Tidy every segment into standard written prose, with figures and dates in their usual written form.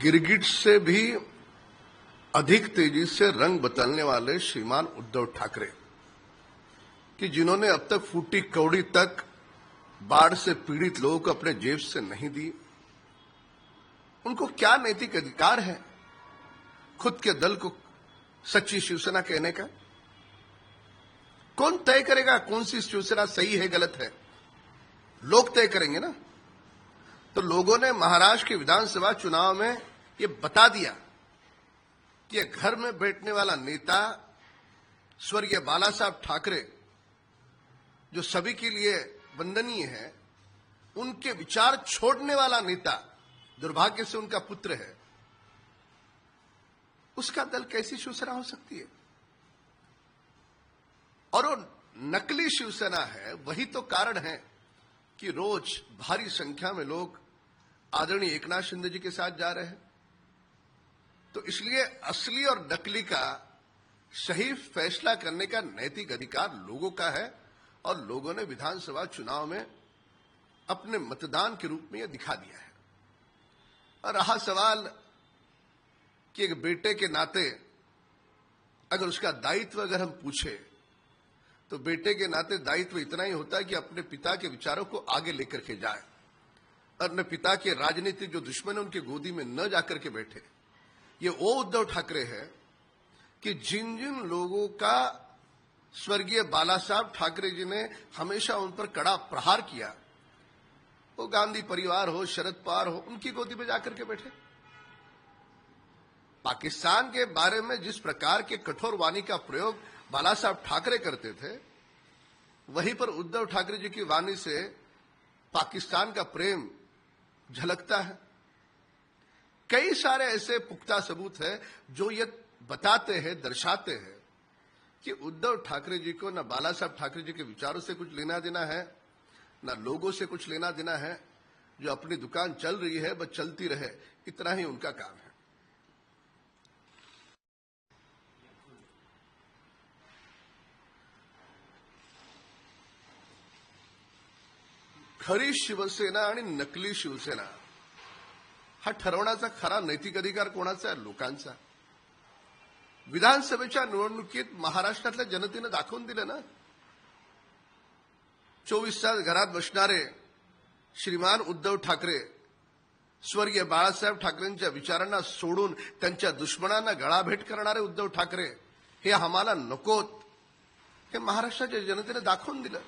गिरगिट से भी अधिक तेजी से रंग बदलने वाले श्रीमान उद्धव ठाकरे कि जिन्होंने अब तक फूटी कौड़ी तक बाढ़ से पीड़ित लोगों को अपने जेब से नहीं दी, उनको क्या नैतिक अधिकार है खुद के दल को सच्ची शिवसेना कहने का? कौन तय करेगा कौन सी शिवसेना सही है गलत है? लोग तय करेंगे ना। तो लोगों ने महाराष्ट्र के विधानसभा चुनाव में ये बता दिया कि ये घर में बैठने वाला नेता स्वर्गीय बाला साहब ठाकरे जो सभी के लिए वंदनीय है, उनके विचार छोड़ने वाला नेता दुर्भाग्य से उनका पुत्र है, उसका दल कैसी शिवसेना हो सकती है? और वो नकली शिवसेना है। वही तो कारण है कि रोज भारी संख्या में लोग आदरणीय एकनाथ शिंदे जी के साथ जा रहे हैं। तो इसलिए असली और नकली का सही फैसला करने का नैतिक अधिकार लोगों का है और लोगों ने विधानसभा चुनाव में अपने मतदान के रूप में यह दिखा दिया है। और रहा सवाल कि एक बेटे के नाते अगर उसका दायित्व अगर हम पूछे तो बेटे के नाते दायित्व इतना ही होता है कि अपने पिता के विचारों को आगे लेकर के जाए और अपने पिता के राजनीतिक जो दुश्मन है उनके गोदी में न जाकर के बैठे। ये वो उद्धव ठाकरे है कि जिन जिन लोगों का स्वर्गीय बाला साहब ठाकरे जी ने हमेशा उन पर कड़ा प्रहार किया, वो गांधी परिवार हो, शरद पवार हो, उनकी गोदी में जाकर के बैठे। पाकिस्तान के बारे में जिस प्रकार के कठोर वाणी का प्रयोग बाला साहब ठाकरे करते थे, वहीं पर उद्धव ठाकरे जी की वाणी से पाकिस्तान का प्रेम झलकता है। कई सारे ऐसे पुख्ता सबूत है जो ये बताते हैं, दर्शाते हैं कि उद्धव ठाकरे जी को न बाला साहब ठाकरे जी के विचारों से कुछ लेना देना है, न लोगों से कुछ लेना देना है। जो अपनी दुकान चल रही है बस चलती रहे, इतना ही उनका काम है। खरी शिवसेना आणि नकली शिवसेना हा ठरवण्याचा खरा नैतिक अधिकार कोणाचा आहे? लोकांचा। विधानसभेच्या निवडणुकीत महाराष्ट्रातल्या जनतेने दाखवून दिलं ना, 24 तास घरात बसणारे श्रीमान उद्धव ठाकरे स्वर्गीय बाळासाहेब ठाकरेंच्या विचारांना सोडून त्यांच्या दुश्मनांना गळाभेट करणारे उद्धव ठाकरे हे आम्हाला नकोत, हे महाराष्ट्राच्या जनतेने दाखवून दिलं।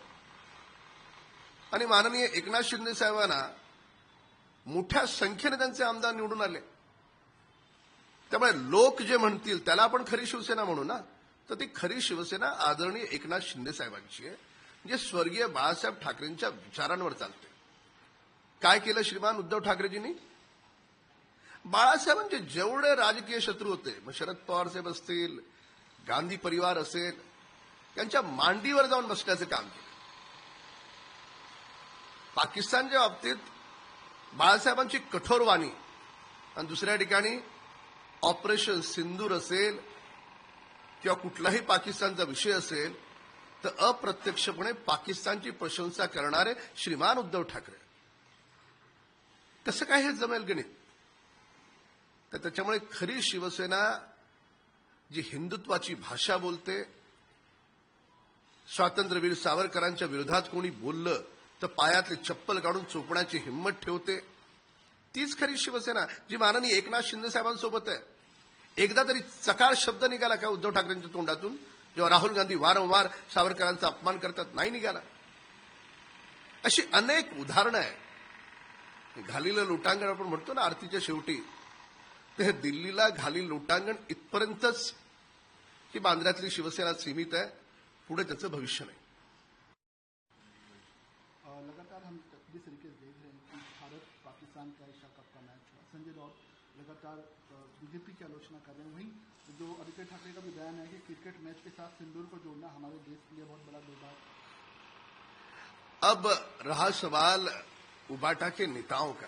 आणि माननीय एकनाथ शिंदे साहेबांना मोठ्या संख्येने त्यांचे आमदार निवडून आले। त्यामुळे लोक जे म्हणतील त्याला आपण खरी शिवसेना म्हणू ना, तर ती खरी शिवसेना आदरणीय एकनाथ शिंदे साहेबांची आहे, जे स्वर्गीय बाळासाहेब ठाकरेंच्या विचारांवर चालते। काय केलं श्रीमान उद्धव ठाकरेजींनी? बाळासाहेबांचे जेवढे राजकीय शत्रू होते, मग शरद पवार साहेब असतील, गांधी परिवार असेल, त्यांच्या मांडीवर जाऊन बसण्याचे काम केले। पाकिस्तानच्या बाबतीत बाळासाहेबांची कठोर वाणी आणि दुसऱ्या ठिकाणी ऑपरेशन सिंदूर असेल किंवा कुठलाही पाकिस्तानचा विषय असेल तर अप्रत्यक्षपणे पाकिस्तानची प्रशंसा करणारे श्रीमान उद्धव ठाकरे, कसं काय हे जमेल गणित? तर त्याच्यामुळे खरी शिवसेना जी हिंदुत्वाची भाषा बोलते, स्वातंत्र्यवीर सावरकरांच्या विरोधात कोणी बोललं तर पायातले चप्पल काढून चोपण्याची हिंमत ठेवते, तीच खरी शिवसेना जी माननीय एकनाथ शिंदे साहेबांसोबत आहे। एकदा तरी चकार शब्द निघाला का उद्धव ठाकरेंच्या तोंडातून जेव्हा राहुल गांधी वारंवार सावरकरांचा अपमान करतात? नाही निघाला। अशी अनेक उदाहरणं आहेत। घालीलं लोटांगण आपण म्हणतो ना आरतीच्या शेवटी, ते दिल्लीला घालील लोटांगण इथपर्यंतच ही बांद्र्यातली शिवसेना सीमित आहे, पुढे त्याचं भविष्य नाही। लगातार हम जिस तरीके से देख रहे हैं कि भारत पाकिस्तान का एशिया कप का मैच हुआ, संजय राउत लगातार बीजेपी की आलोचना कर रहे हैं। वहीं जो आदित्य ठाकरे का भी बयान है कि क्रिकेट मैच के साथ सिंदूर को जोड़ना हमारे देश के लिए बहुत बड़ा दुर्भाग्य। अब रहा सवाल उबाटा के नेताओं का,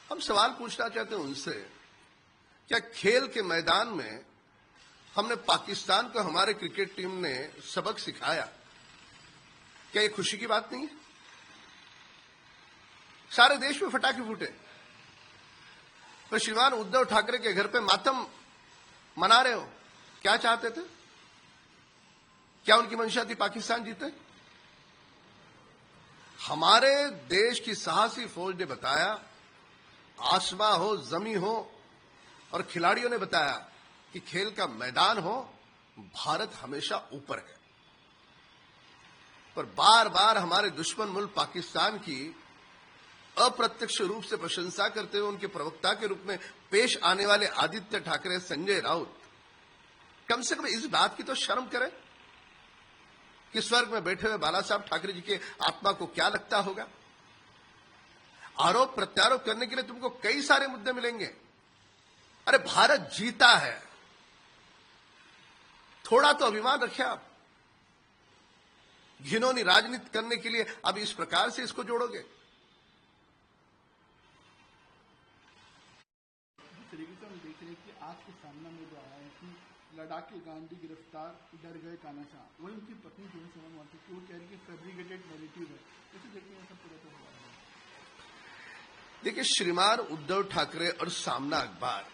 हम सवाल पूछना चाहते हैं उनसे, क्या खेल के मैदान में हमने पाकिस्तान को हमारे क्रिकेट टीम ने सबक सिखाया? क्या ये खुशी की बात नहीं है? सारे देश में फटाके फूटे, पर श्रीमान उद्धव ठाकरे के घर पे मातम मना रहे हो, क्या चाहते थे? क्या उनकी मंशा थी पाकिस्तान जीते? हमारे देश की साहसी फौज ने बताया, आसमां हो, जमी हो, और खिलाड़ियों ने बताया कि खेल का मैदान हो, भारत हमेशा ऊपर है। पर बार बार हमारे दुश्मन मुल्क पाकिस्तान की अप्रत्यक्ष रूप से प्रशंसा करते हुए उनके प्रवक्ता के रूप में पेश आने वाले आदित्य ठाकरे, संजय राउत कम से कम इस बात की तो शर्म करें कि स्वर्ग में बैठे हुए बाला साहब ठाकरे जी के आत्मा को क्या लगता होगा। आरोप प्रत्यारोप करने के लिए तुमको कई सारे मुद्दे मिलेंगे। अरे भारत जीता है, थोड़ा तो अभिमान रखिए आप। घिनौनी राजनीति करने के लिए अब इस प्रकार से इसको जोड़ोगे। जिस तरीके से हम देख रहे हैं कि आज के सामने में जो आया है कि लद्दाखी गांधी गिरफ्तार, डर गए तानाशाह, वही उनकी पत्नी जो है मानती कि वो कह रही कि फैब्रिकेटेड नैरेटिव है। इसे देखिए ऐसा पूरा तो हुआ है। देखिए, श्रीमान उद्धव ठाकरे और सामना अखबार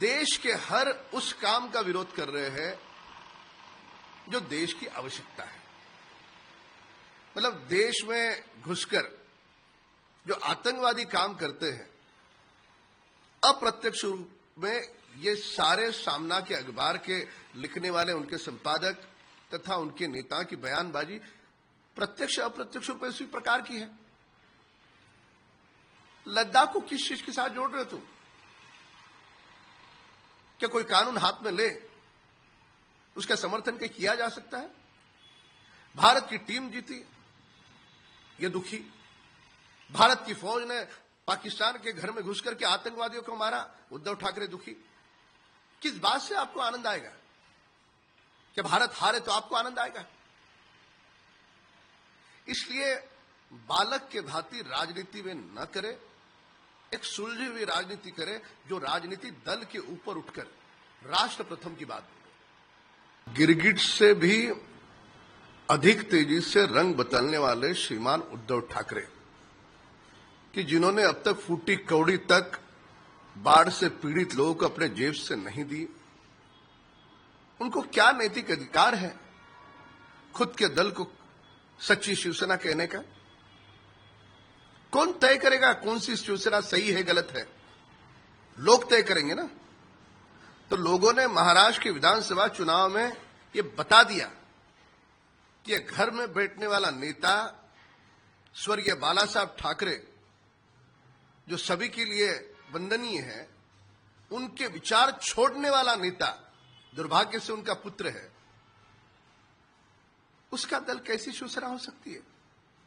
देश के हर उस काम का विरोध कर रहे हैं जो देश की आवश्यकता है। मतलब देश में घुसकर जो आतंकवादी काम करते हैं, अप्रत्यक्ष रूप में ये सारे सामना के अखबार के लिखने वाले, उनके संपादक तथा उनके नेता की बयानबाजी प्रत्यक्ष अप्रत्यक्ष रूप में इसी प्रकार की है। लद्दाख को किस चीज के साथ जोड़ रहे हो तुम? क्या कोई कानून हाथ में ले उसका समर्थन क्या किया जा सकता है? भारत की टीम जीती, ये दुखी। भारत की फौज ने पाकिस्तान के घर में घुसकर के आतंकवादियों को मारा, उद्धव ठाकरे दुखी। किस बात से आपको आनंद आएगा? कि भारत हारे तो आपको आनंद आएगा? इसलिए बालक के भांति राजनीति में न करे, एक सुलझी हुई राजनीति करे जो राजनीति दल के ऊपर उठकर राष्ट्र प्रथम की बात बोले। गिरगिट से भी अधिक तेजी से रंग बदलने वाले श्रीमान उद्धव ठाकरे कि जिन्होंने अब तक फूटी कौड़ी तक बाढ़ से पीड़ित लोगों को अपने जेब से नहीं दी, उनको क्या नैतिक अधिकार है खुद के दल को सच्ची शिवसेना कहने का? कौन तय करेगा कौन सी शिवसेना सही है गलत है? लोग तय करेंगे ना। तो लोगों ने महाराष्ट्र के विधानसभा चुनाव में ये बता दिया कि ये घर में बैठने वाला नेता स्वर्गीय बाला साहब ठाकरे, जो सभी के लिए वंदनीय है, उनके विचार छोड़ने वाला नेता दुर्भाग्य से उनका पुत्र है, उसका दल कैसी शिवसेना हो सकती है?